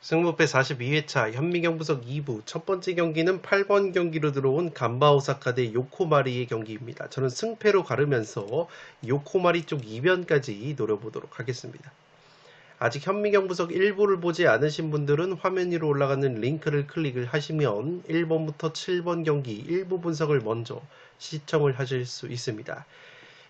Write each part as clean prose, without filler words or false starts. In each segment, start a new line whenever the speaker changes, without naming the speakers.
승무패 42회차 현미경부석 2부 첫 번째 경기는 8번 경기로 들어온 간바 오사카 대 요코마리의 경기입니다. 저는 승패로 가르면서 요코마리 쪽 이변까지 노려보도록 하겠습니다. 아직 현미경부석 1부를 보지 않으신 분들은 화면 위로 올라가는 링크를 클릭을 하시면 1번부터 7번 경기 일부 분석을 먼저 시청을 하실 수 있습니다.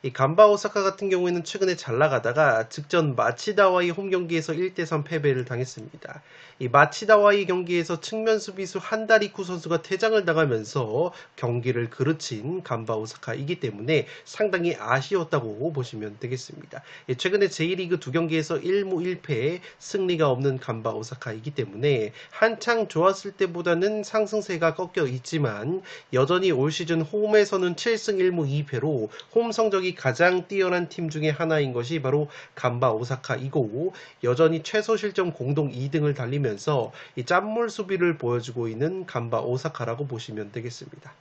이 간바 오사카 같은 경우에는 최근에 잘 나가다가 직전 마치다와의 홈 경기에서 1대3 패배를 당했습니다. 이 마치다와의 경기에서 측면 수비수 한다리쿠 선수가 퇴장을 당하면서 경기를 그르친 간바 오사카이기 때문에 상당히 아쉬웠다고 보시면 되겠습니다. 최근에 제1리그 두 경기에서 1무 1패 승리가 없는 간바 오사카이기 때문에 한창 좋았을 때보다는 상승세가 꺾여 있지만 여전히 올 시즌 홈에서는 7승 1무 2패로 홈 성적이 가장 뛰어난 팀 중에 하나인 것이 바로 간바 오사카이고 여전히 최소 실점 공동 2등을 달리면서 이 짠물 수비를 보여주고 있는 간바 오사카라고 보시면 되겠습니다.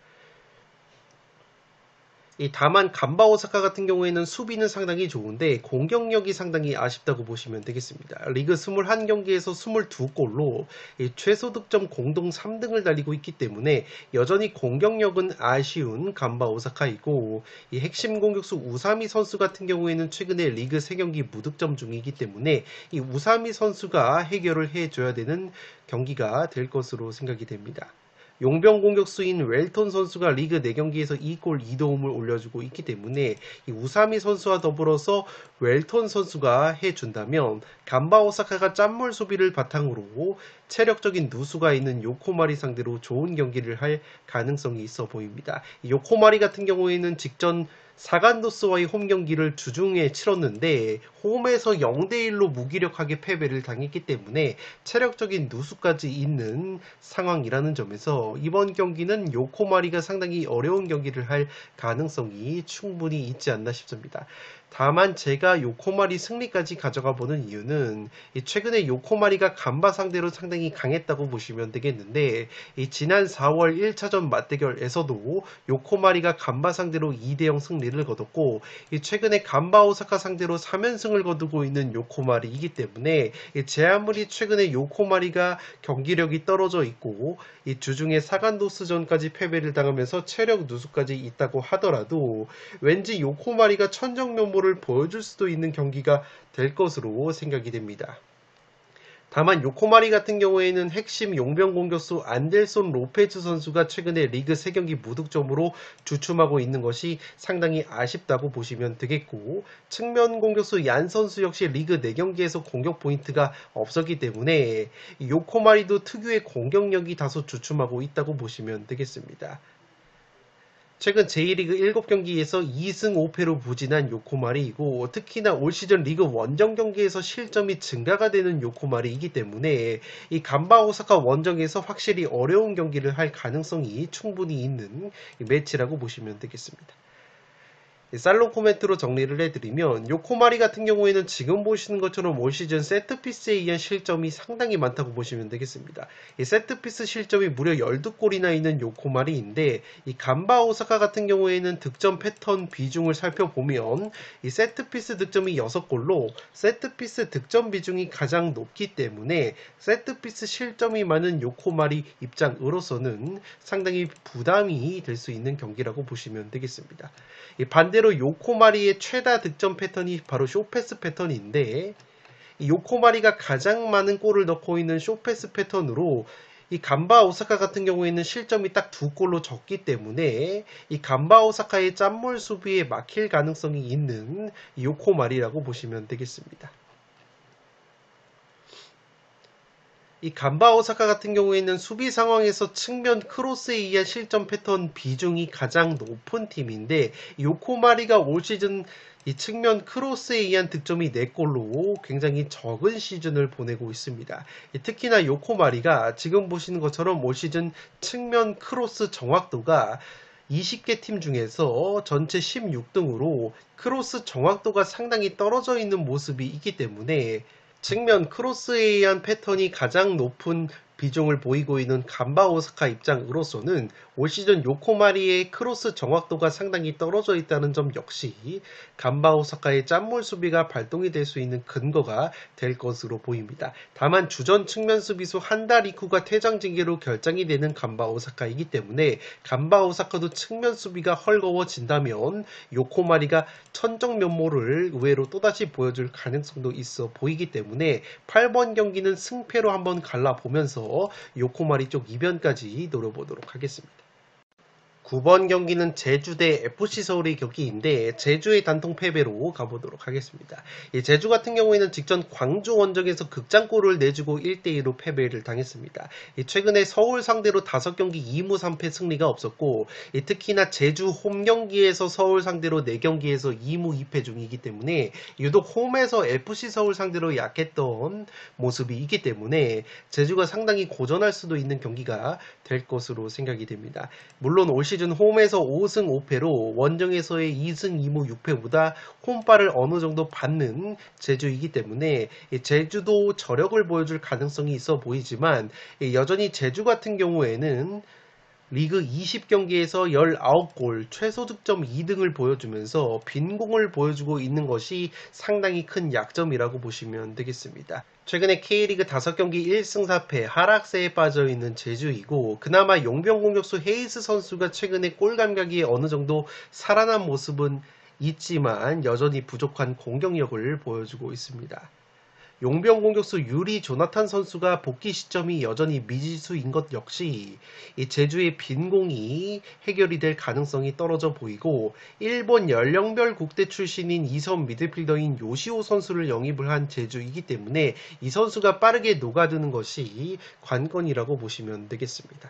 다만 간바 오사카 같은 경우에는 수비는 상당히 좋은데 공격력이 상당히 아쉽다고 보시면 되겠습니다. 리그 21경기에서 22골로 최소 득점 공동 3등을 달리고 있기 때문에 여전히 공격력은 아쉬운 간바 오사카이고 이 핵심 공격수 우사미 선수 같은 경우에는 최근에 리그 3경기 무득점 중이기 때문에 이 우사미 선수가 해결을 해줘야 되는 경기가 될 것으로 생각이 됩니다. 용병 공격수인 웰턴 선수가 리그 4경기에서 2골 2도움을 올려주고 있기 때문에 이 우사미 선수와 더불어서 웰턴 선수가 해준다면 간바 오사카가 짠물 수비를 바탕으로 체력적인 누수가 있는 요코마리 상대로 좋은 경기를 할 가능성이 있어 보입니다. 요코마리 같은 경우에는 직전 사간도스와의 홈 경기를 주중에 치렀는데 홈에서 0대1로 무기력하게 패배를 당했기 때문에 체력적인 누수까지 있는 상황이라는 점에서 이번 경기는 요코마리가 상당히 어려운 경기를 할 가능성이 충분히 있지 않나 싶습니다. 다만 제가 요코마리 승리까지 가져가 보는 이유는 최근에 요코마리가 간바 상대로 상당히 강했다고 보시면 되겠는데 지난 4월 1차전 맞대결에서도 요코마리가 간바 상대로 2대0 승리를 거뒀고 최근에 간바 오사카 상대로 3연승을 거두고 있는 요코마리이기 때문에 제 아무리 최근에 요코마리가 경기력이 떨어져 있고 주중에 사간도스전까지 패배를 당하면서 체력 누수까지 있다고 하더라도 왠지 요코마리가 천정면모를 보여줄 수도 있는 경기가 될 것으로 생각이 됩니다. 다만 요코마리 같은 경우에는 핵심 용병 공격수 안델손 로페즈 선수가 최근에 리그 3경기 무득점으로 주춤하고 있는 것이 상당히 아쉽다고 보시면 되겠고 측면 공격수 얀 선수 역시 리그 4경기에서 공격 포인트가 없었기 때문에 요코마리도 특유의 공격력이 다소 주춤하고 있다고 보시면 되겠습니다. 최근 제1리그 7경기에서 2승 5패로 부진한 요코마리이고 특히나 올 시즌 리그 원정 경기에서 실점이 증가가 되는 요코마리이기 때문에 이 간바 오사카 원정에서 확실히 어려운 경기를 할 가능성이 충분히 있는 매치라고 보시면 되겠습니다. 살롱 코멘트로 정리를 해드리면 요코마리 같은 경우에는 지금 보시는 것처럼 올 시즌 세트피스에 의한 실점이 상당히 많다고 보시면 되겠습니다. 이 세트피스 실점이 무려 12골이나 있는 요코마리인데 이 간바 오사카 같은 경우에는 득점 패턴 비중을 살펴보면 이 세트피스 득점이 6골로 세트피스 득점 비중이 가장 높기 때문에 세트피스 실점이 많은 요코마리 입장으로서는 상당히 부담이 될 수 있는 경기라고 보시면 되겠습니다. 반대로 요코마리의 최다 득점 패턴이 바로 쇼패스 패턴인데 이 요코마리가 가장 많은 골을 넣고 있는 쇼패스 패턴으로 이 간바 오사카 같은 경우에는 실점이 딱 2골로 적기 때문에 이 간바 오사카의 짠물 수비에 막힐 가능성이 있는 이 요코마리라고 보시면 되겠습니다. 이 간바 오사카 같은 경우에는 수비 상황에서 측면 크로스에 의한 실점 패턴 비중이 가장 높은 팀인데 요코마리가 올 시즌 이 측면 크로스에 의한 득점이 4골로 굉장히 적은 시즌을 보내고 있습니다. 특히나 요코마리가 지금 보시는 것처럼 올 시즌 측면 크로스 정확도가 20개 팀 중에서 전체 16등으로 크로스 정확도가 상당히 떨어져 있는 모습이 있기 때문에 측면 크로스에 의한 패턴이 가장 높은 비중을 보이고 있는 간바 오사카 입장으로서는 올 시즌 요코마리의 크로스 정확도가 상당히 떨어져 있다는 점 역시 간바 오사카의 짠물 수비가 발동이 될 수 있는 근거가 될 것으로 보입니다. 다만 주전 측면 수비수 한다 리쿠가 퇴장 징계로 결장이 되는 간바 오사카이기 때문에 간바 오사카도 측면 수비가 헐거워진다면 요코마리가 천정 면모를 의외로 또다시 보여줄 가능성도 있어 보이기 때문에 8번 경기는 승패로 한번 갈라보면서 요코마리 쪽 이변까지 노려보도록 하겠습니다. 9번 경기는 제주 대 FC 서울의 경기인데 제주의 단통 패배로 가보도록 하겠습니다. 제주 같은 경우에는 직전 광주 원정에서 극장골을 내주고 1대2로 패배를 당했습니다. 최근에 서울 상대로 5경기 2무 3패 승리가 없었고 특히나 제주 홈 경기에서 서울 상대로 4경기에서 2무 2패 중이기 때문에 유독 홈에서 FC 서울 상대로 약했던 모습이 있기 때문에 제주가 상당히 고전할 수도 있는 경기가 될 것으로 생각이 됩니다. 물론 올 시즌 홈에서 5승 5패로 원정에서의 2승 2무 6패보다 홈발을 어느 정도 받는 제주이기 때문에 제주도 저력을 보여줄 가능성이 있어 보이지만 여전히 제주 같은 경우에는 리그 20경기에서 19골, 최소 득점 2등을 보여주면서 빈공을 보여주고 있는 것이 상당히 큰 약점이라고 보시면 되겠습니다. 최근에 K리그 5경기 1승 4패 하락세에 빠져있는 제주이고 그나마 용병 공격수 헤이스 선수가 최근에 골 감각이 어느 정도 살아난 모습은 있지만 여전히 부족한 공격력을 보여주고 있습니다. 용병 공격수 유리 조나탄 선수가 복귀 시점이 여전히 미지수인 것 역시 이 제주의 빈공이 해결이 될 가능성이 떨어져 보이고 일본 연령별 국대 출신인 2선 미드필더인 요시오 선수를 영입을 한 제주이기 때문에 이 선수가 빠르게 녹아드는 것이 관건이라고 보시면 되겠습니다.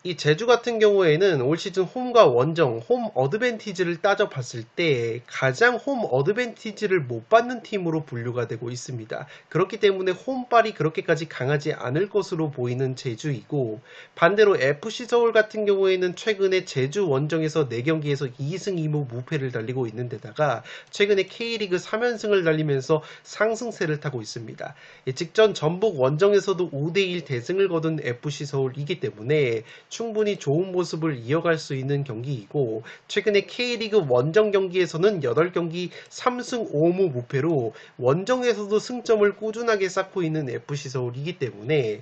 이 제주 같은 경우에는 올 시즌 홈과 원정, 홈 어드밴티지를 따져봤을 때 가장 홈 어드밴티지를 못 받는 팀으로 분류가 되고 있습니다. 그렇기 때문에 홈발이 그렇게까지 강하지 않을 것으로 보이는 제주이고 반대로 FC 서울 같은 경우에는 최근에 제주 원정에서 4경기에서 2승 2무 무패를 달리고 있는 데다가 최근에 K리그 3연승을 달리면서 상승세를 타고 있습니다. 직전 전북 원정에서도 5대1 대승을 거둔 FC 서울이기 때문에 충분히 좋은 모습을 이어갈 수 있는 경기이고 최근에 K리그 원정 경기에서는 8경기 3승 5무 무패로 원정에서도 승점을 꾸준하게 쌓고 있는 FC 서울이기 때문에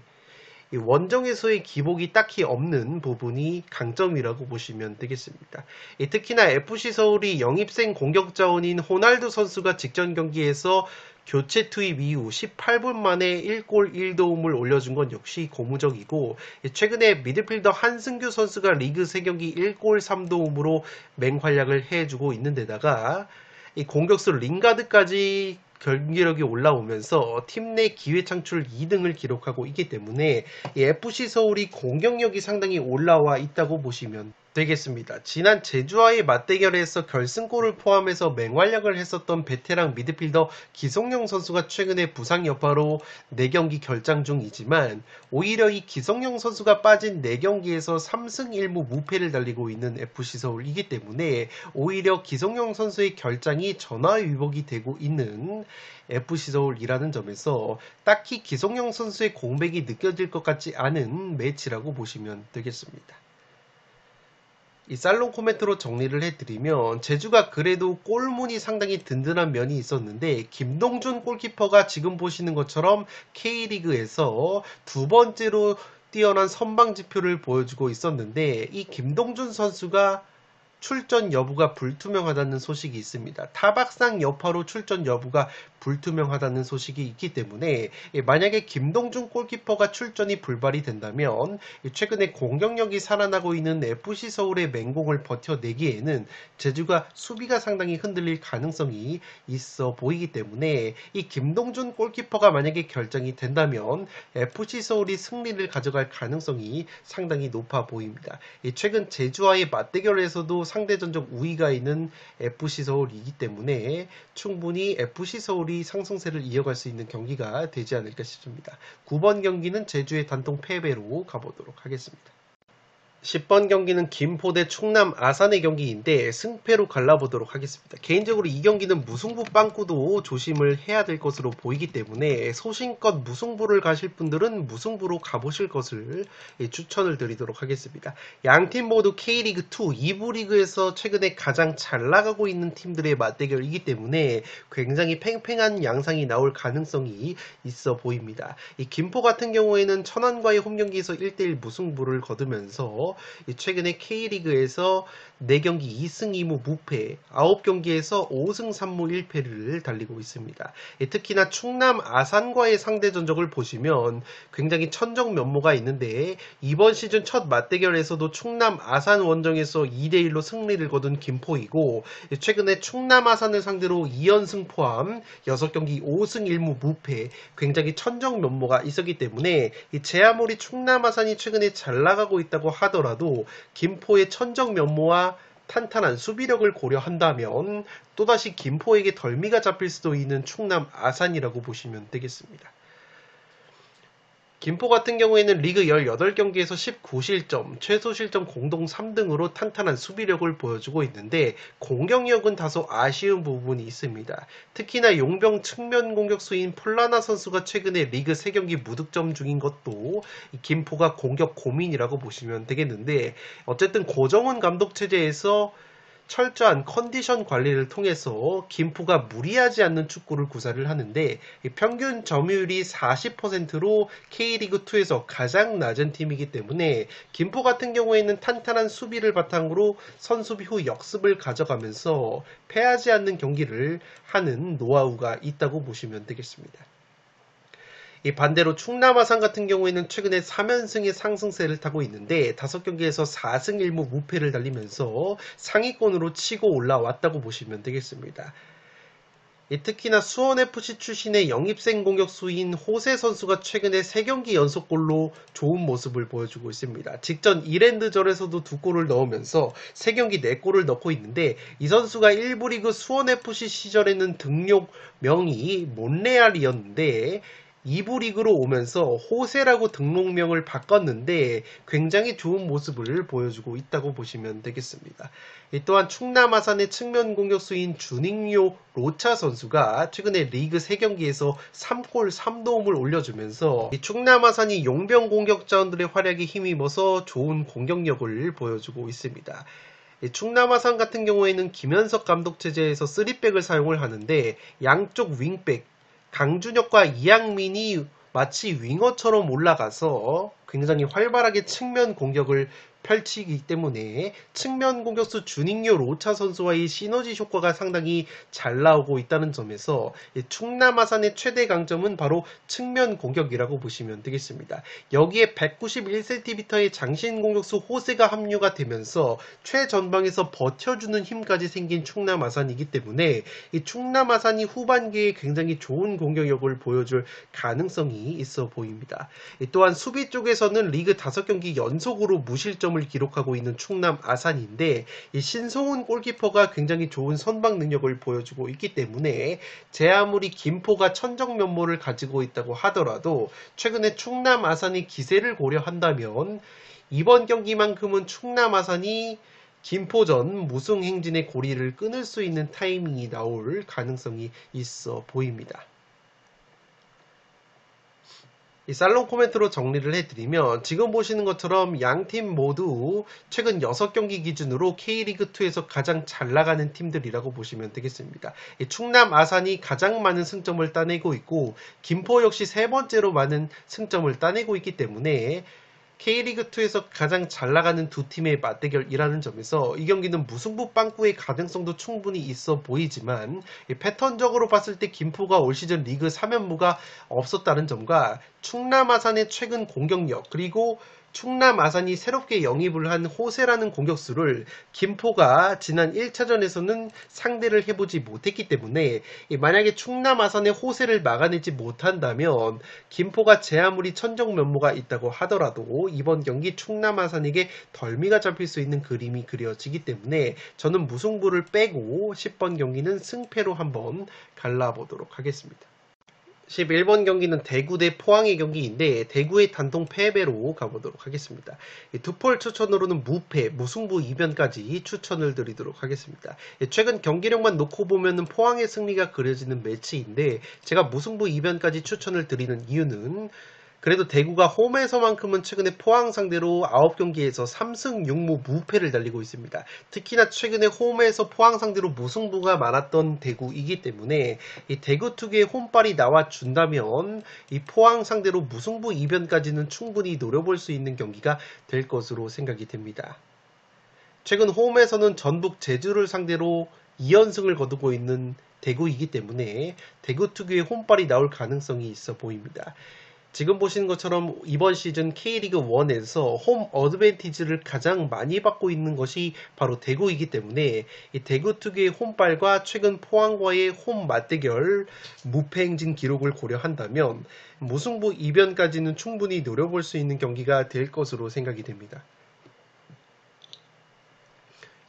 원정에서의 기복이 딱히 없는 부분이 강점이라고 보시면 되겠습니다. 특히나 FC 서울이 영입생 공격 자원인 호날두 선수가 직전 경기에서 교체 투입 이후 18분 만에 1골 1도움을 올려준 건 역시 고무적이고 최근에 미드필더 한승규 선수가 리그 3경기 1골 3도움으로 맹활약을 해주고 있는 데다가 이 공격수 링가드까지 경기력이 올라오면서 팀 내 기회 창출 2등을 기록하고 있기 때문에 FC 서울이 공격력이 상당히 올라와 있다고 보시면 되겠습니다. 지난 제주와의 맞대결에서 결승골을 포함해서 맹활약을 했었던 베테랑 미드필더 기성용 선수가 최근에 부상 여파로 4경기 결장 중이지만 오히려 이 기성용 선수가 빠진 4경기에서 3승 1무 무패를 달리고 있는 FC 서울이기 때문에 오히려 기성용 선수의 결장이 전화위복이 되고 있는 FC 서울이라는 점에서 딱히 기성용 선수의 공백이 느껴질 것 같지 않은 매치라고 보시면 되겠습니다. 이 살롱 코멘트로 정리를 해드리면 제주가 그래도 골문이 상당히 든든한 면이 있었는데 김동준 골키퍼가 지금 보시는 것처럼 K리그에서 2번째로 뛰어난 선방 지표를 보여주고 있었는데 이 김동준 선수가 출전 여부가 불투명하다는 소식이 있습니다. 타박상 여파로 출전 여부가 불투명하다는 소식이 있기 때문에 만약에 김동준 골키퍼가 출전이 불발이 된다면 최근에 공격력이 살아나고 있는 FC 서울의 맹공을 버텨내기에는 제주가 수비가 상당히 흔들릴 가능성이 있어 보이기 때문에 이 김동준 골키퍼가 만약에 결정이 된다면 FC 서울이 승리를 가져갈 가능성이 상당히 높아 보입니다. 최근 제주와의 맞대결에서도 상대전적 우위가 있는 FC 서울이기 때문에 충분히 FC 서울이 상승세를 이어갈 수 있는 경기가 되지 않을까 싶습니다. 9번 경기는 제주의 단통 패배로 가보도록 하겠습니다. 10번 경기는 김포 대 충남 아산의 경기인데 승패로 갈라보도록 하겠습니다. 개인적으로 이 경기는 무승부 빵꾸도 조심을 해야 될 것으로 보이기 때문에 소신껏 무승부를 가실 분들은 무승부로 가보실 것을 추천을 드리도록 하겠습니다. 양팀 모두 K리그2 2부 리그에서 최근에 가장 잘 나가고 있는 팀들의 맞대결이기 때문에 굉장히 팽팽한 양상이 나올 가능성이 있어 보입니다. 이 김포 같은 경우에는 천안과의 홈경기에서 1대1 무승부를 거두면서 최근에 K리그에서 4경기 2승 2무 무패, 9경기에서 5승 3무 1패를 달리고 있습니다. 특히나 충남 아산과의 상대 전적을 보시면 굉장히 천정면모가 있는데 이번 시즌 첫 맞대결에서도 충남 아산 원정에서 2대1로 승리를 거둔 김포이고 최근에 충남 아산을 상대로 2연승 포함 6경기 5승 1무 무패 굉장히 천정면모가 있었기 때문에 제 아무리 충남 아산이 최근에 잘 나가고 있다고 하더라도 김포의 천정면모와 탄탄한 수비력을 고려한다면 또다시 김포에게 덜미가 잡힐 수도 있는 충남 아산이라고 보시면 되겠습니다. 김포 같은 경우에는 리그 18경기에서 19실점, 최소 실점 공동 3등으로 탄탄한 수비력을 보여주고 있는데 공격력은 다소 아쉬운 부분이 있습니다. 특히나 용병 측면 공격수인 폴라나 선수가 최근에 리그 3경기 무득점 중인 것도 김포가 공격 고민이라고 보시면 되겠는데 어쨌든 고정훈 감독 체제에서 철저한 컨디션 관리를 통해서 김포가 무리하지 않는 축구를 구사를 하는데 평균 점유율이 40%로 K리그2에서 가장 낮은 팀이기 때문에 김포 같은 경우에는 탄탄한 수비를 바탕으로 선수비 후 역습을 가져가면서 패하지 않는 경기를 하는 노하우가 있다고 보시면 되겠습니다. 반대로 충남 아산 같은 경우에는 최근에 3연승의 상승세를 타고 있는데 5경기에서 4승 1무 무패를 달리면서 상위권으로 치고 올라왔다고 보시면 되겠습니다. 특히나 수원FC 출신의 영입생 공격수인 호세 선수가 최근에 3경기 연속골로 좋은 모습을 보여주고 있습니다. 직전 이랜드전에서도 2골을 넣으면서 3경기 4골을 넣고 있는데 이 선수가 1부 리그 수원FC 시절에는 등록명이 몬레알이었는데 2부 리그로 오면서 호세라고 등록명을 바꿨는데 굉장히 좋은 모습을 보여주고 있다고 보시면 되겠습니다. 또한 충남 아산의 측면 공격수인 주닝요 로차 선수가 최근에 리그 3경기에서 3골 3도움을 올려주면서 충남 아산이 용병 공격자원들의 활약에 힘입어서 좋은 공격력을 보여주고 있습니다. 충남 아산 같은 경우에는 김현석 감독 체제에서 3백을 사용을 하는데 양쪽 윙백 강준혁과 이양민이 마치 윙어처럼 올라가서 굉장히 활발하게 측면 공격을 펼치기 때문에 측면 공격수 주닝요 로차 선수와의 시너지 효과가 상당히 잘 나오고 있다는 점에서 충남 아산의 최대 강점은 바로 측면 공격이라고 보시면 되겠습니다. 여기에 191cm의 장신 공격수 호세가 합류가 되면서 최전방에서 버텨주는 힘까지 생긴 충남 아산이기 때문에 이 충남 아산이 후반기에 굉장히 좋은 공격력을 보여줄 가능성이 있어 보입니다. 또한 수비 쪽에서는 리그 5경기 연속으로 무실점 을 기록하고 있는 충남 아산인데 이 신성훈 골키퍼가 굉장히 좋은 선방 능력을 보여주고 있기 때문에 제 아무리 김포가 천정면모를 가지고 있다고 하더라도 최근에 충남 아산이 기세를 고려한다면 이번 경기만큼은 충남 아산이 김포전 무승 행진의 고리를 끊을 수 있는 타이밍이 나올 가능성이 있어 보입니다. 이 살롱 코멘트로 정리를 해드리면 지금 보시는 것처럼 양팀 모두 최근 6경기 기준으로 K리그2에서 가장 잘 나가는 팀들이라고 보시면 되겠습니다. 충남 아산이 가장 많은 승점을 따내고 있고 김포 역시 3번째로 많은 승점을 따내고 있기 때문에 K리그2에서 가장 잘 나가는 두 팀의 맞대결이라는 점에서 이 경기는 무승부 빵꾸의 가능성도 충분히 있어 보이지만 패턴적으로 봤을 때 김포가 올 시즌 리그 3연무가 없었다는 점과 충남 아산의 최근 공격력 그리고 충남 아산이 새롭게 영입을 한 호세라는 공격수를 김포가 지난 1차전에서는 상대를 해보지 못했기 때문에 만약에 충남 아산의 호세를 막아내지 못한다면 김포가 제 아무리 천정면모가 있다고 하더라도 이번 경기 충남 아산에게 덜미가 잡힐 수 있는 그림이 그려지기 때문에 저는 무승부를 빼고 10번 경기는 승패로 한번 갈라보도록 하겠습니다. 11번 경기는 대구 대 포항의 경기인데 대구의 단통 패배로 가보도록 하겠습니다. 투폴 추천으로는 무패, 무승부 이변까지 추천을 드리도록 하겠습니다. 최근 경기력만 놓고 보면 포항의 승리가 그려지는 매치인데 제가 무승부 이변까지 추천을 드리는 이유는 그래도 대구가 홈에서만큼은 최근에 포항 상대로 9경기에서 3승 6무 무패를 달리고 있습니다. 특히나 최근에 홈에서 포항 상대로 무승부가 많았던 대구이기 때문에 이 대구 특유의 홈발이 나와준다면 이 포항 상대로 무승부 이변까지는 충분히 노려볼 수 있는 경기가 될 것으로 생각이 됩니다. 최근 홈에서는 전북 제주를 상대로 2연승을 거두고 있는 대구이기 때문에 대구 특유의 홈발이 나올 가능성이 있어 보입니다. 지금 보시는 것처럼 이번 시즌 K리그 1에서 홈 어드밴티지를 가장 많이 받고 있는 것이 바로 대구이기 때문에 이 대구 특유의 홈발과 최근 포항과의 홈 맞대결 무패 행진 기록을 고려한다면 무승부 이변까지는 충분히 노려볼 수 있는 경기가 될 것으로 생각이 됩니다.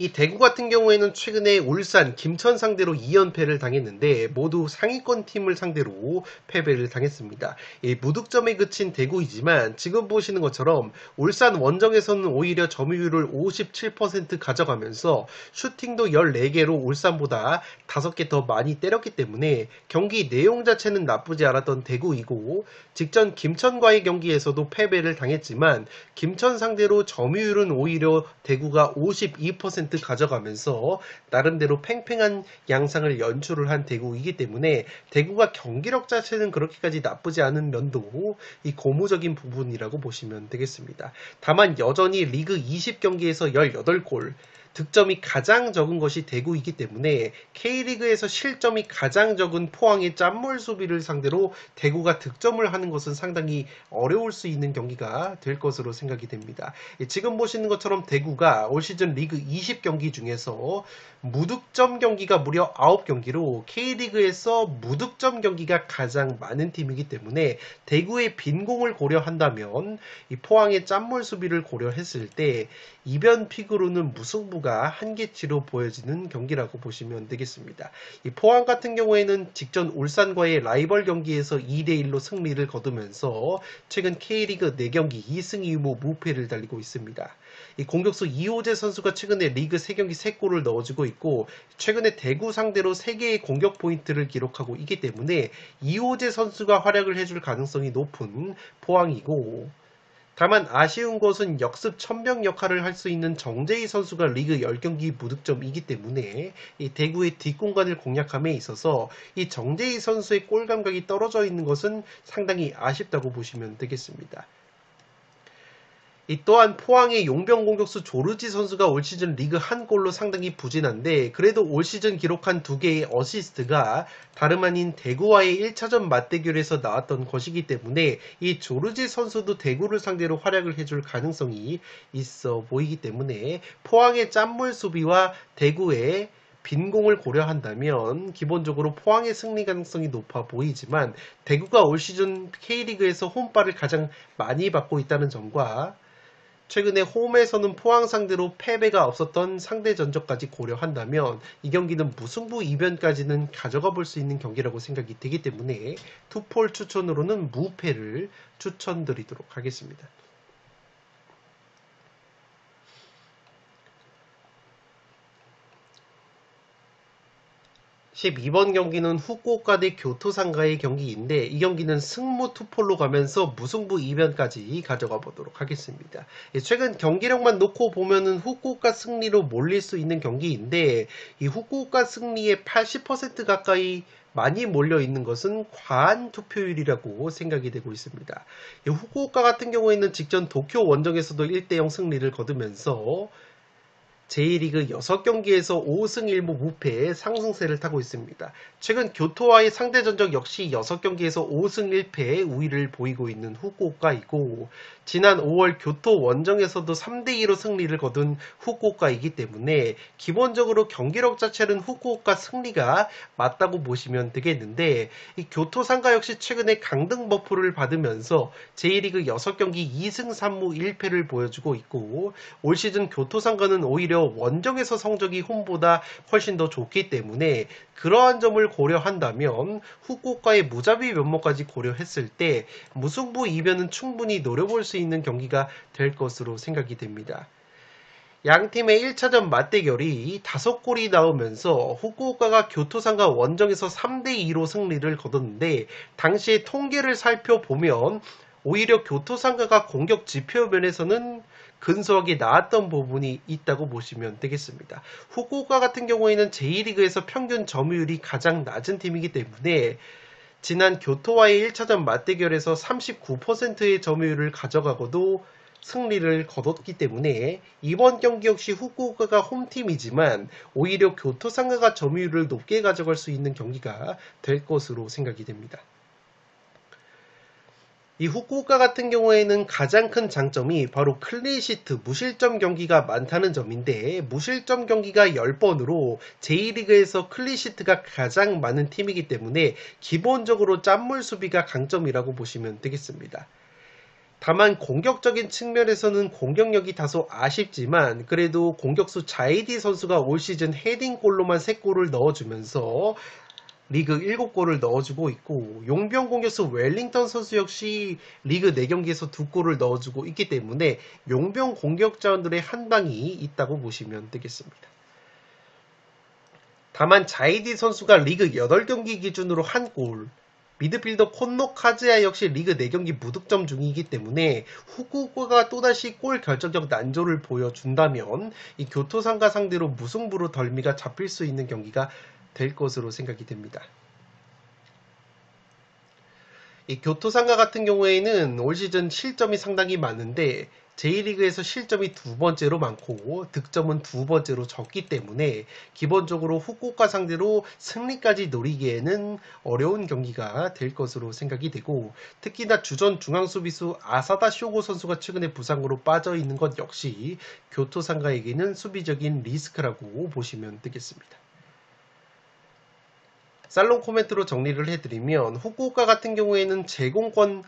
이 대구 같은 경우에는 최근에 울산, 김천 상대로 2연패를 당했는데 모두 상위권 팀을 상대로 패배를 당했습니다. 무득점에 그친 대구이지만 지금 보시는 것처럼 울산 원정에서는 오히려 점유율을 57% 가져가면서 슈팅도 14개로 울산보다 5개 더 많이 때렸기 때문에 경기 내용 자체는 나쁘지 않았던 대구이고 직전 김천과의 경기에서도 패배를 당했지만 김천 상대로 점유율은 오히려 대구가 52% 가져가면서 나름대로 팽팽한 양상을 연출을 한 대구이기 때문에 대구가 경기력 자체는 그렇게까지 나쁘지 않은 면도 이 고무적인 부분이라고 보시면 되겠습니다. 다만 여전히 리그 20경기에서 18골 득점이 가장 적은 것이 대구이기 때문에 K리그에서 실점이 가장 적은 포항의 짠물 수비를 상대로 대구가 득점을 하는 것은 상당히 어려울 수 있는 경기가 될 것으로 생각이 됩니다. 지금 보시는 것처럼 대구가 올 시즌 리그 20경기 중에서 무득점 경기가 무려 9경기로 K리그에서 무득점 경기가 가장 많은 팀이기 때문에 대구의 빈공을 고려한다면 이 포항의 짠물 수비를 고려했을 때 이변 픽으로는 무승부가 한계치로 보여지는 경기라고 보시면 되겠습니다. 이 포항 같은 경우에는 직전 울산과의 라이벌 경기에서 2대1로 승리를 거두면서 최근 K리그 4경기 2승 2무 무패를 달리고 있습니다. 이 공격수 이호재 선수가 최근에 리그 3경기 3골을 넣어주고 있고 최근에 대구 상대로 3개의 공격 포인트를 기록하고 있기 때문에 이호재 선수가 활약을 해줄 가능성이 높은 포항이고 다만 아쉬운 것은 역습 천병 역할을 할 수 있는 정재희 선수가 리그 10경기 무득점이기 때문에 이 대구의 뒷공간을 공략함에 있어서 이 정재희 선수의 골 감각이 떨어져 있는 것은 상당히 아쉽다고 보시면 되겠습니다. 이 또한 포항의 용병 공격수 조르지 선수가 올 시즌 리그 한 골로 상당히 부진한데 그래도 올 시즌 기록한 2개의 어시스트가 다름 아닌 대구와의 1차전 맞대결에서 나왔던 것이기 때문에 이 조르지 선수도 대구를 상대로 활약을 해줄 가능성이 있어 보이기 때문에 포항의 짠물 수비와 대구의 빈공을 고려한다면 기본적으로 포항의 승리 가능성이 높아 보이지만 대구가 올 시즌 K리그에서 홈발을 가장 많이 받고 있다는 점과 최근에 홈에서는 포항 상대로 패배가 없었던 상대 전적까지 고려한다면 이 경기는 무승부 이변까지는 가져가 볼 수 있는 경기라고 생각이 되기 때문에 투폴 추천으로는 무패를 추천드리도록 하겠습니다. 12번 경기는 후쿠오카 대 교토상가의 경기인데 이 경기는 승무 투폴로 가면서 무승부 이변까지 가져가 보도록 하겠습니다. 최근 경기력만 놓고 보면은 후쿠오카 승리로 몰릴 수 있는 경기인데 이 후쿠오카 승리의 80% 가까이 많이 몰려 있는 것은 과한 투표율이라고 생각이 되고 있습니다. 이 후쿠오카 같은 경우에는 직전 도쿄 원정에서도 1대0 승리를 거두면서 J리그 6경기에서 5승 1무 무패의 상승세를 타고 있습니다. 최근 교토와의 상대 전적 역시 6경기에서 5승 1패의 우위를 보이고 있는 후쿠오카이고 지난 5월 교토 원정에서도 3대2로 승리를 거둔 후쿠오카이기 때문에 기본적으로 경기력 자체는 후쿠오카 승리가 맞다고 보시면 되겠는데 이 교토 상가 역시 최근에 강등 버프를 받으면서 J리그 6경기 2승 3무 1패를 보여주고 있고 올 시즌 교토 상가는 오히려 오히려 원정에서 성적이 홈보다 훨씬 더 좋기 때문에 그러한 점을 고려한다면 후쿠오카의 무자비 면모까지 고려했을 때 무승부 이변은 충분히 노려볼 수 있는 경기가 될 것으로 생각이 됩니다. 양 팀의 1차전 맞대결이 5골이 나오면서 후쿠오카가 교토상가 원정에서 3대2로 승리를 거뒀는데 당시의 통계를 살펴보면 오히려 교토상가가 공격 지표 면에서는 근소하게 나았던 부분이 있다고 보시면 되겠습니다. 후쿠오카 같은 경우에는 제1리그에서 평균 점유율이 가장 낮은 팀이기 때문에 지난 교토와의 1차전 맞대결에서 39%의 점유율을 가져가고도 승리를 거뒀기 때문에 이번 경기 역시 후쿠오카가 홈팀이지만 오히려 교토상가가 점유율을 높게 가져갈 수 있는 경기가 될 것으로 생각이 됩니다. 이 후쿠오카 같은 경우에는 가장 큰 장점이 바로 클린시트, 무실점 경기가 많다는 점인데 무실점 경기가 10번으로 제1리그에서 클린시트가 가장 많은 팀이기 때문에 기본적으로 짠물 수비가 강점이라고 보시면 되겠습니다. 다만 공격적인 측면에서는 공격력이 다소 아쉽지만 그래도 공격수 자이디 선수가 올 시즌 헤딩골로만 3골을 넣어주면서 리그 7골을 넣어주고 있고 용병 공격수 웰링턴 선수 역시 리그 4경기에서 2골을 넣어주고 있기 때문에 용병 공격자원들의 한방이 있다고 보시면 되겠습니다. 다만 자이디 선수가 리그 8경기 기준으로 1골, 미드필더 콘노 카즈야 역시 리그 4경기 무득점 중이기 때문에 후쿠오카가 또다시 골 결정적 난조를 보여준다면 이 교토상가 상대로 무승부로 덜미가 잡힐 수 있는 경기가 될 것으로 생각이 됩니다. 이 교토상가 같은 경우에는 올 시즌 실점이 상당히 많은데 제1리그에서 실점이 2번째로 많고 득점은 2번째로 적기 때문에 기본적으로 후쿠오카 상대로 승리까지 노리기에는 어려운 경기가 될 것으로 생각이 되고 특히나 주전 중앙수비수 아사다 쇼고 선수가 최근에 부상으로 빠져있는 것 역시 교토상가에게는 수비적인 리스크라고 보시면 되겠습니다. 살롱 코멘트로 정리를 해드리면 후쿠오카 같은 경우에는 제공권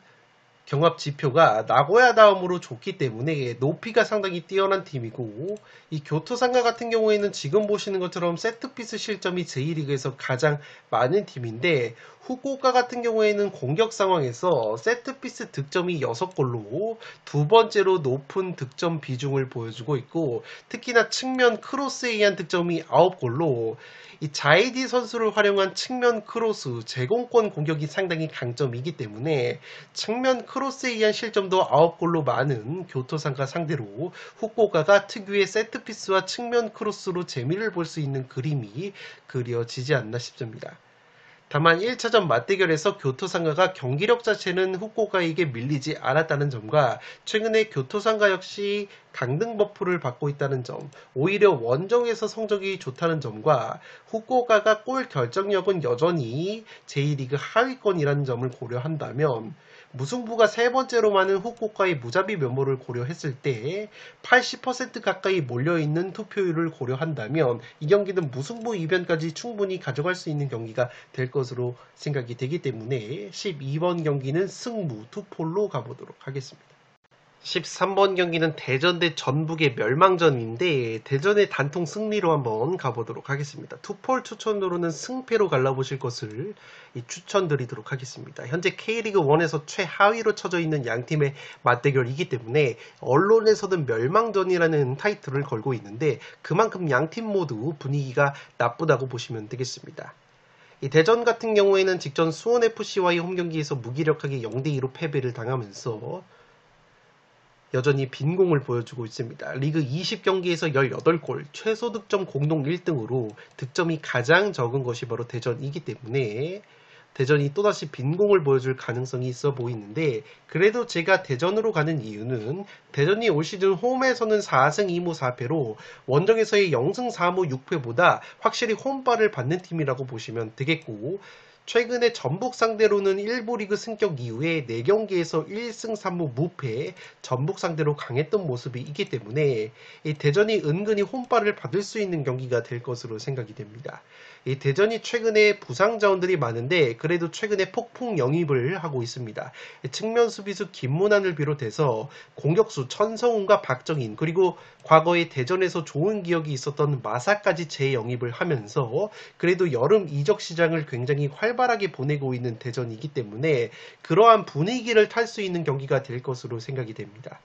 경합 지표가 나고야 다음으로 좋기 때문에 높이가 상당히 뛰어난 팀이고 이 교토상가 같은 경우에는 지금 보시는 것처럼 세트피스 실점이 제1리그에서 가장 많은 팀인데 후쿠오카 같은 경우에는 공격 상황에서 세트피스 득점이 6골로 2번째로 높은 득점 비중을 보여주고 있고 특히나 측면 크로스에 의한 득점이 9골로 이 자이디 선수를 활용한 측면 크로스, 제공권 공격이 상당히 강점이기 때문에 측면 크로스에 의한 실점도 9골로 많은 교토상가 상대로 후쿠오카가 특유의 세트피스와 측면 크로스로 재미를 볼 수 있는 그림이 그려지지 않나 싶습니다. 다만 1차전 맞대결에서 교토상가가 경기력 자체는 후쿠오카에게 밀리지 않았다는 점과 최근에 교토상가 역시 강등 버프를 받고 있다는 점, 오히려 원정에서 성적이 좋다는 점과 후쿠오카가 골 결정력은 여전히 제1리그 하위권이라는 점을 고려한다면 무승부가 3번째로 많은 후쿠오카의 무자비 면모를 고려했을 때 80% 가까이 몰려있는 투표율을 고려한다면 이 경기는 무승부 이변까지 충분히 가져갈 수 있는 경기가 될 것으로 생각이 되기 때문에 12번 경기는 승부 투폴로 가보도록 하겠습니다. 13번 경기는 대전 대 전북의 멸망전인데 대전의 단통 승리로 한번 가보도록 하겠습니다. 투폴 추천으로는 승패로 갈라보실 것을 추천드리도록 하겠습니다. 현재 K리그1에서 최하위로 쳐져 있는 양팀의 맞대결이기 때문에 언론에서는 멸망전이라는 타이틀을 걸고 있는데 그만큼 양팀 모두 분위기가 나쁘다고 보시면 되겠습니다. 이 대전 같은 경우에는 직전 수원FC와의 홈경기에서 무기력하게 0대2로 패배를 당하면서 여전히 빈공을 보여주고 있습니다. 리그 20경기에서 18골, 최소 득점 공동 1등으로 득점이 가장 적은 것이 바로 대전이기 때문에 대전이 또다시 빈공을 보여줄 가능성이 있어 보이는데 그래도 제가 대전으로 가는 이유는 대전이 올 시즌 홈에서는 4승 2무 4패로 원정에서의 0승 4무 6패보다 확실히 홈발을 받는 팀이라고 보시면 되겠고 최근에 전북 상대로는 1부 리그 승격 이후에 4경기에서 1승 3무 무패 전북 상대로 강했던 모습이 있기 때문에 이 대전이 은근히 홈발을 받을 수 있는 경기가 될 것으로 생각이 됩니다. 이 대전이 최근에 부상 자원들이 많은데 그래도 최근에 폭풍 영입을 하고 있습니다. 측면 수비수 김문환을 비롯해서 공격수 천성훈과 박정인 그리고 과거에 대전에서 좋은 기억이 있었던 마사까지 재영입을 하면서 그래도 여름 이적 시장을 굉장히 활발하게 보내고 있는 대전이기 때문에 그러한 분위기를 탈 수 있는 경기가 될 것으로 생각이 됩니다.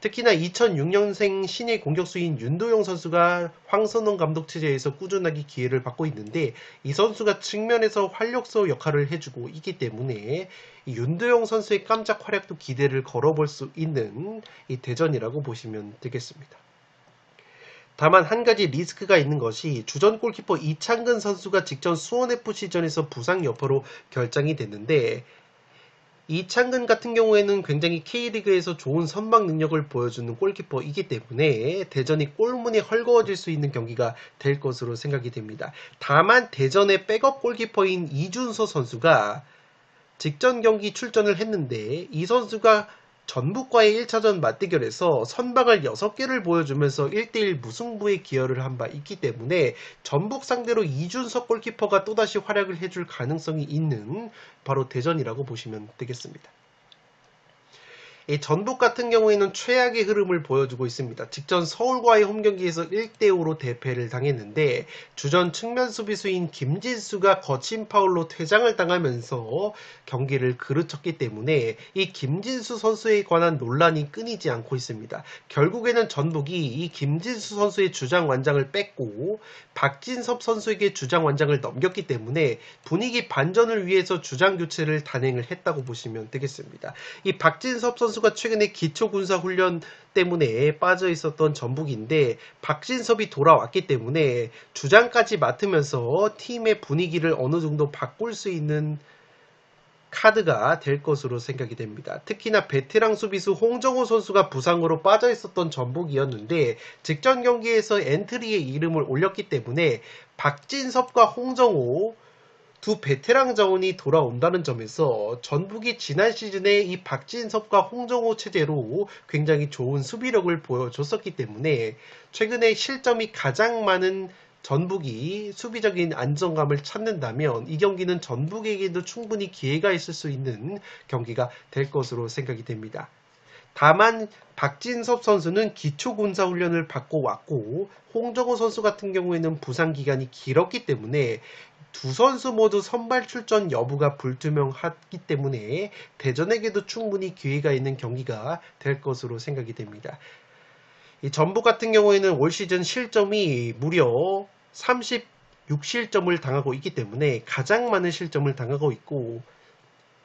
특히나 2006년생 신예 공격수인 윤도영 선수가 황선홍 감독 체제에서 꾸준하게 기회를 받고 있는데 이 선수가 측면에서 활력소 역할을 해주고 있기 때문에 이 윤도영 선수의 깜짝 활약도 기대를 걸어볼 수 있는 이 대전이라고 보시면 되겠습니다. 다만 한 가지 리스크가 있는 것이 주전 골키퍼 이창근 선수가 직전 수원FC전에서 부상 여파로 결장이 됐는데 이창근 같은 경우에는 굉장히 K리그에서 좋은 선방 능력을 보여주는 골키퍼이기 때문에 대전이 골문이 헐거워질 수 있는 경기가 될 것으로 생각이 됩니다. 다만 대전의 백업 골키퍼인 이준서 선수가 직전 경기 출전을 했는데 이 선수가 전북과의 1차전 맞대결에서 선방을 6개를 보여주면서 1대1 무승부에 기여를 한 바 있기 때문에 전북 상대로 이준석 골키퍼가 또다시 활약을 해줄 가능성이 있는 바로 대전이라고 보시면 되겠습니다. 전북 같은 경우에는 최악의 흐름을 보여주고 있습니다. 직전 서울과의 홈경기에서 1대5로 대패를 당했는데 주전 측면 수비수인 김진수가 거친 파울로 퇴장을 당하면서 경기를 그르쳤기 때문에 이 김진수 선수에 관한 논란이 끊이지 않고 있습니다. 결국에는 전북이 이 김진수 선수의 주장 완장을 뺐고 박진섭 선수에게 주장 완장을 넘겼기 때문에 분위기 반전을 위해서 주장 교체를 단행을 했다고 보시면 되겠습니다. 이 박진섭 선수가 최근에 기초군사훈련 때문에 빠져 있었던 전북인데 박진섭이 돌아왔기 때문에 주장까지 맡으면서 팀의 분위기를 어느 정도 바꿀 수 있는 카드가 될 것으로 생각이 됩니다. 특히나 베테랑 수비수 홍정호 선수가 부상으로 빠져 있었던 전북이었는데 직전 경기에서 엔트리에 이름을 올렸기 때문에 박진섭과 홍정호 두 베테랑 자원이 돌아온다는 점에서 전북이 지난 시즌에 이 박진섭과 홍정호 체제로 굉장히 좋은 수비력을 보여줬었기 때문에 최근에 실점이 가장 많은 전북이 수비적인 안정감을 찾는다면 이 경기는 전북에게도 충분히 기회가 있을 수 있는 경기가 될 것으로 생각이 됩니다. 다만 박진섭 선수는 기초군사훈련을 받고 왔고 홍정호 선수 같은 경우에는 부상 기간이 길었기 때문에 두 선수 모두 선발 출전 여부가 불투명하기 때문에 대전에게도 충분히 기회가 있는 경기가 될 것으로 생각이 됩니다. 이 전북 같은 경우에는 올 시즌 실점이 무려 36실점을 당하고 있기 때문에 가장 많은 실점을 당하고 있고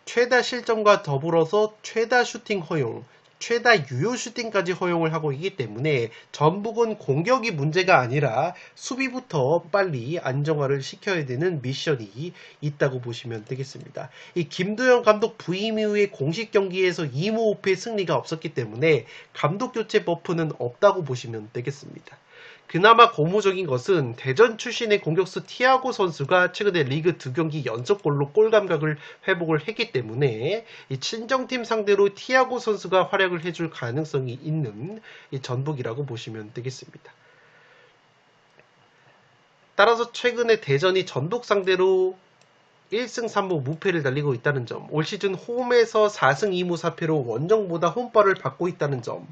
최다 실점과 더불어서 최다 슈팅 허용, 최다 유효 슈팅까지 허용을 하고 있기 때문에 전북은 공격이 문제가 아니라 수비부터 빨리 안정화를 시켜야 되는 미션이 있다고 보시면 되겠습니다. 이 김도영 감독 부임 이후에 공식 경기에서 2무 5패 승리가 없었기 때문에 감독 교체 버프는 없다고 보시면 되겠습니다. 그나마 고무적인 것은 대전 출신의 공격수 티아고 선수가 최근에 리그 2경기 연속골로 골 감각을 회복을 했기 때문에 이 친정팀 상대로 티아고 선수가 활약을 해줄 가능성이 있는 이 전북이라고 보시면 되겠습니다. 따라서 최근에 대전이 전북 상대로 1승 3무 무패를 달리고 있다는 점, 올 시즌 홈에서 4승 2무 4패로 원정보다 홈발을 받고 있다는 점,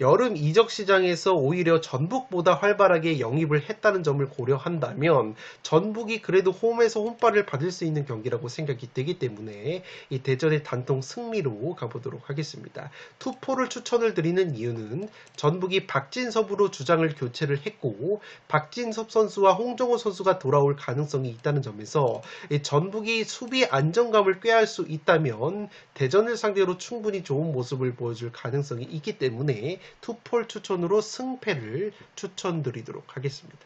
여름 이적 시장에서 오히려 전북보다 활발하게 영입을 했다는 점을 고려한다면 전북이 그래도 홈에서 홈발을 받을 수 있는 경기라고 생각이 되기 때문에 이 대전의 단통 승리로 가보도록 하겠습니다. 투포를 추천을 드리는 이유는 전북이 박진섭으로 주장을 교체를 했고 박진섭 선수와 홍정호 선수가 돌아올 가능성이 있다는 점에서 전북이 수비 안정감을 꾀할 수 있다면 대전을 상대로 충분히 좋은 모습을 보여줄 가능성이 있기 때문에 투폴 추천으로 승패를 추천드리도록 하겠습니다.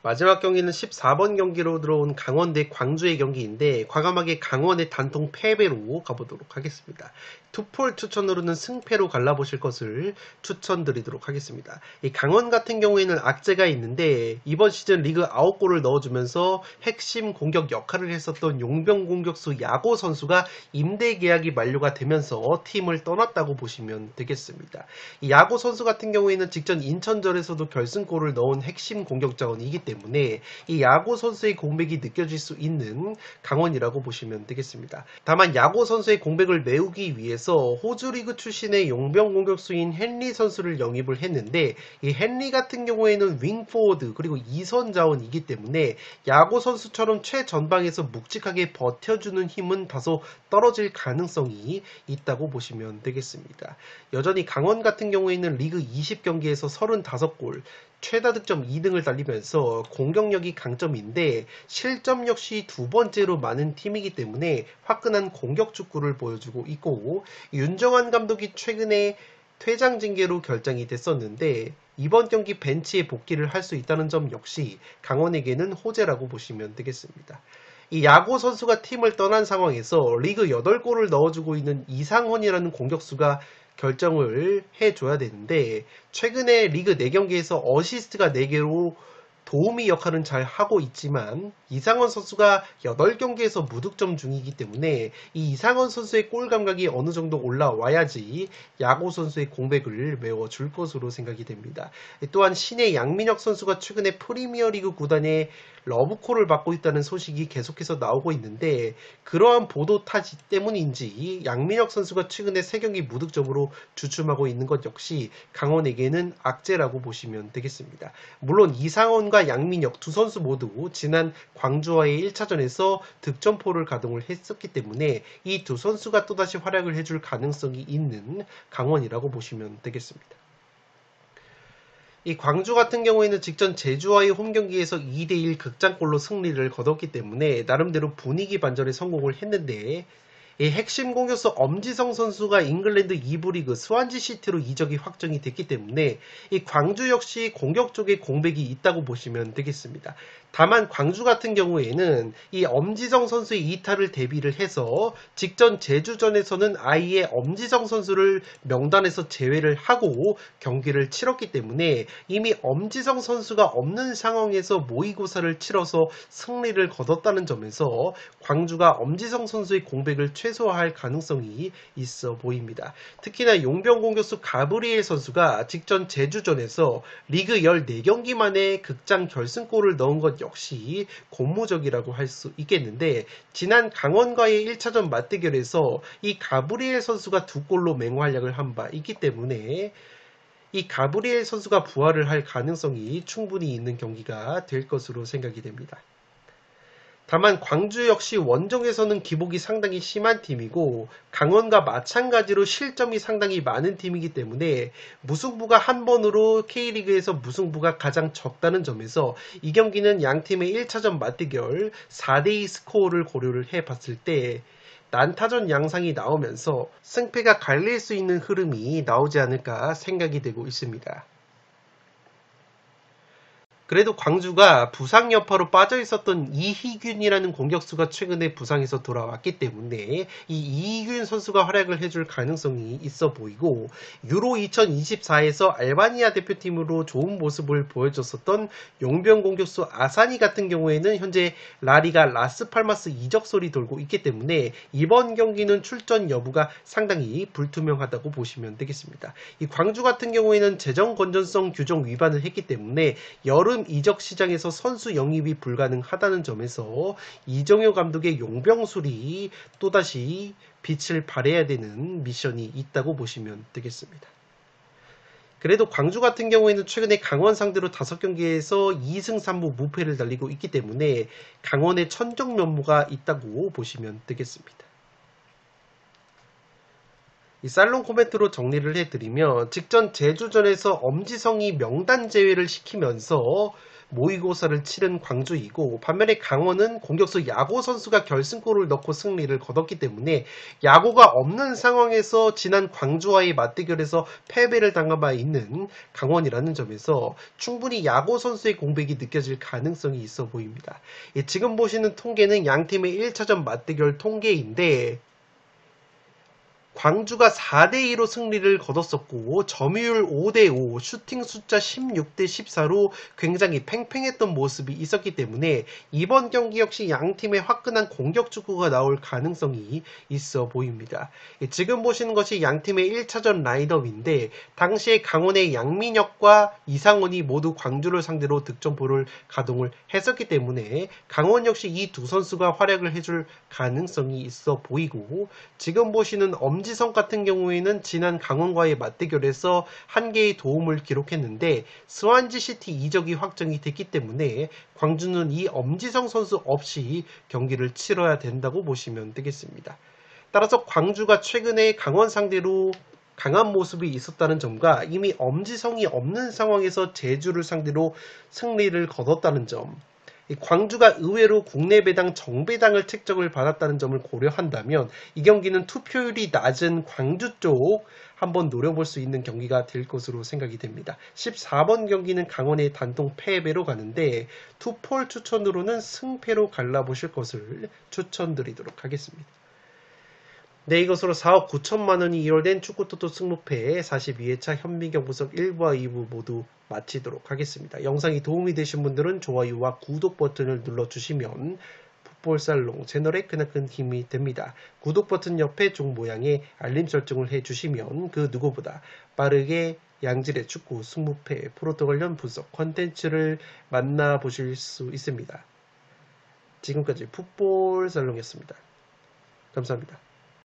마지막 경기는 14번 경기로 들어온 강원 대 광주의 경기인데 과감하게 강원의 단통 패배로 가보도록 하겠습니다. 투폴 추천으로는 승패로 갈라보실 것을 추천드리도록 하겠습니다. 이 강원 같은 경우에는 악재가 있는데 이번 시즌 리그 9골을 넣어주면서 핵심 공격 역할을 했었던 용병 공격수 야고 선수가 임대 계약이 만료가 되면서 팀을 떠났다고 보시면 되겠습니다. 이 야고 선수 같은 경우에는 직전 인천전에서도 결승골을 넣은 핵심 공격 자원이기 때문에 이 야고 선수의 공백이 느껴질 수 있는 강원이라고 보시면 되겠습니다. 다만 야고 선수의 공백을 메우기 위해서 호주 리그 출신의 용병 공격수인 헨리 선수를 영입을 했는데 이 헨리 같은 경우에는 윙포워드 그리고 2선 자원이기 때문에 야고 선수처럼 최전방에서 묵직하게 버텨주는 힘은 다소 떨어질 가능성이 있다고 보시면 되겠습니다. 여전히 강원 같은 경우에는 리그 20경기에서 35골 최다 득점 2등을 달리면서 공격력이 강점인데 실점 역시 두 번째로 많은 팀이기 때문에 화끈한 공격 축구를 보여주고 있고 윤정환 감독이 최근에 퇴장 징계로 결정이 됐었는데 이번 경기 벤치에 복귀를 할 수 있다는 점 역시 강원에게는 호재라고 보시면 되겠습니다. 이 야고 선수가 팀을 떠난 상황에서 리그 8골을 넣어주고 있는 이상헌이라는 공격수가 결정을 해줘야 되는데 최근에 리그 4경기에서 어시스트가 4개로 도우미 역할은 잘 하고 있지만 이상헌 선수가 8경기에서 무득점 중이기 때문에 이 이상헌 선수의 골 감각이 어느 정도 올라와야지 야고 선수의 공백을 메워줄 것으로 생각이 됩니다. 또한 신의 양민혁 선수가 최근에 프리미어리그 구단의 러브콜을 받고 있다는 소식이 계속해서 나오고 있는데 그러한 보도 타지 때문인지 양민혁 선수가 최근에 3경기 무득점으로 주춤하고 있는 것 역시 강원에게는 악재라고 보시면 되겠습니다. 물론 이상헌과 양민혁 두 선수 모두 지난 광주와의 1차전에서 득점포를 가동을 했었기 때문에 이 두 선수가 또다시 활약을 해줄 가능성이 있는 강원이라고 보시면 되겠습니다. 이 광주 같은 경우에는 직전 제주와의 홈경기에서 2대1 극장골로 승리를 거뒀기 때문에 나름대로 분위기 반전에 성공을 했는데 이 핵심 공격수 엄지성 선수가 잉글랜드 2부 리그 스완지 시티로 이적이 확정이 됐기 때문에 이 광주 역시 공격 쪽에 공백이 있다고 보시면 되겠습니다. 다만 광주 같은 경우에는 이 엄지성 선수의 이탈을 대비를 해서 직전 제주전에서는 아예 엄지성 선수를 명단에서 제외를 하고 경기를 치렀기 때문에 이미 엄지성 선수가 없는 상황에서 모의고사를 치러서 승리를 거뒀다는 점에서 광주가 엄지성 선수의 공백을 최소화할 가능성이 있어 보입니다. 특히나 용병 공격수 가브리엘 선수가 직전 제주전에서 리그 14경기 만에 극장 결승골을 넣은 것 역시 고무적이라고 할 수 있겠는데 지난 강원과의 1차전 맞대결에서 이 가브리엘 선수가 2골로 맹활약을 한 바 있기 때문에 이 가브리엘 선수가 부활을 할 가능성이 충분히 있는 경기가 될 것으로 생각이 됩니다. 다만 광주 역시 원정에서는 기복이 상당히 심한 팀이고 강원과 마찬가지로 실점이 상당히 많은 팀이기 때문에 무승부가 한 번으로 K리그에서 무승부가 가장 적다는 점에서 이 경기는 양팀의 1차전 맞대결 4대2 스코어를 고려를 해봤을 때 난타전 양상이 나오면서 승패가 갈릴 수 있는 흐름이 나오지 않을까 생각이 되고 있습니다. 그래도 광주가 부상 여파로 빠져 있었던 이희균이라는 공격수가 최근에 부상에서 돌아왔기 때문에 이 이희균 선수가 활약을 해줄 가능성이 있어 보이고 유로 2024에서 알바니아 대표팀으로 좋은 모습을 보여줬었던 용병 공격수 아사니 같은 경우에는 현재 라리가 라스팔마스 이적 소리 돌고 있기 때문에 이번 경기는 출전 여부가 상당히 불투명하다고 보시면 되겠습니다. 이 광주 같은 경우에는 재정 건전성 규정 위반을 했기 때문에 여름 이적 시장에서 선수 영입이 불가능하다는 점에서 이정효 감독의 용병술이 또다시 빛을 발해야 되는 미션이 있다고 보시면 되겠습니다. 그래도 광주 같은 경우에는 최근에 강원 상대로 5경기에서 2승 3무 무패를 달리고 있기 때문에 강원의 천정 면모가 있다고 보시면 되겠습니다. 이 살롱 코멘트로 정리를 해드리면 직전 제주전에서 엄지성이 명단 제외를 시키면서 모의고사를 치른 광주이고, 반면에 강원은 공격수 야구 선수가 결승골을 넣고 승리를 거뒀기 때문에 야구가 없는 상황에서 지난 광주와의 맞대결에서 패배를 당한 바 있는 강원이라는 점에서 충분히 야구 선수의 공백이 느껴질 가능성이 있어 보입니다. 지금 보시는 통계는 양팀의 1차전 맞대결 통계인데, 광주가 4대2로 승리를 거뒀었고 점유율 5대5, 슈팅 숫자 16대14로 굉장히 팽팽했던 모습이 있었기 때문에 이번 경기 역시 양팀의 화끈한 공격 축구가 나올 가능성이 있어 보입니다. 지금 보시는 것이 양팀의 1차전 라인업인데, 당시에 강원의 양민혁과 이상원이 모두 광주를 상대로 득점포를 가동을 했었기 때문에 강원 역시 이 두 선수가 활약을 해줄 가능성이 있어 보이고, 지금 보시는 엄지성 같은 경우에는 지난 강원과의 맞대결에서 한 개의 도움을 기록했는데 스완지 시티 이적이 확정이 됐기 때문에 광주는 이 엄지성 선수 없이 경기를 치러야 된다고 보시면 되겠습니다. 따라서 광주가 최근에 강원 상대로 강한 모습이 있었다는 점과 이미 엄지성이 없는 상황에서 제주를 상대로 승리를 거뒀다는 점, 광주가 의외로 국내 배당 정배당을 책정을 받았다는 점을 고려한다면 이 경기는 투표율이 낮은 광주 쪽 한번 노려볼 수 있는 경기가 될 것으로 생각이 됩니다. 14번 경기는 강원의 단통 패배로 가는데 투폴 추천으로는 승패로 갈라보실 것을 추천드리도록 하겠습니다. 네, 이것으로 4억 9천만 원이 2월된 축구토토 승무패 42회차 현미경 분석 1부와 2부 모두 마치도록 하겠습니다. 영상이 도움이 되신 분들은 좋아요와 구독 버튼을 눌러주시면 풋볼살롱 채널에 크나큰 힘이 됩니다. 구독 버튼 옆에 종 모양의 알림 설정을 해주시면 그 누구보다 빠르게 양질의 축구 승무패 프로토 관련 분석 컨텐츠를 만나보실 수 있습니다. 지금까지 풋볼살롱이었습니다. 감사합니다.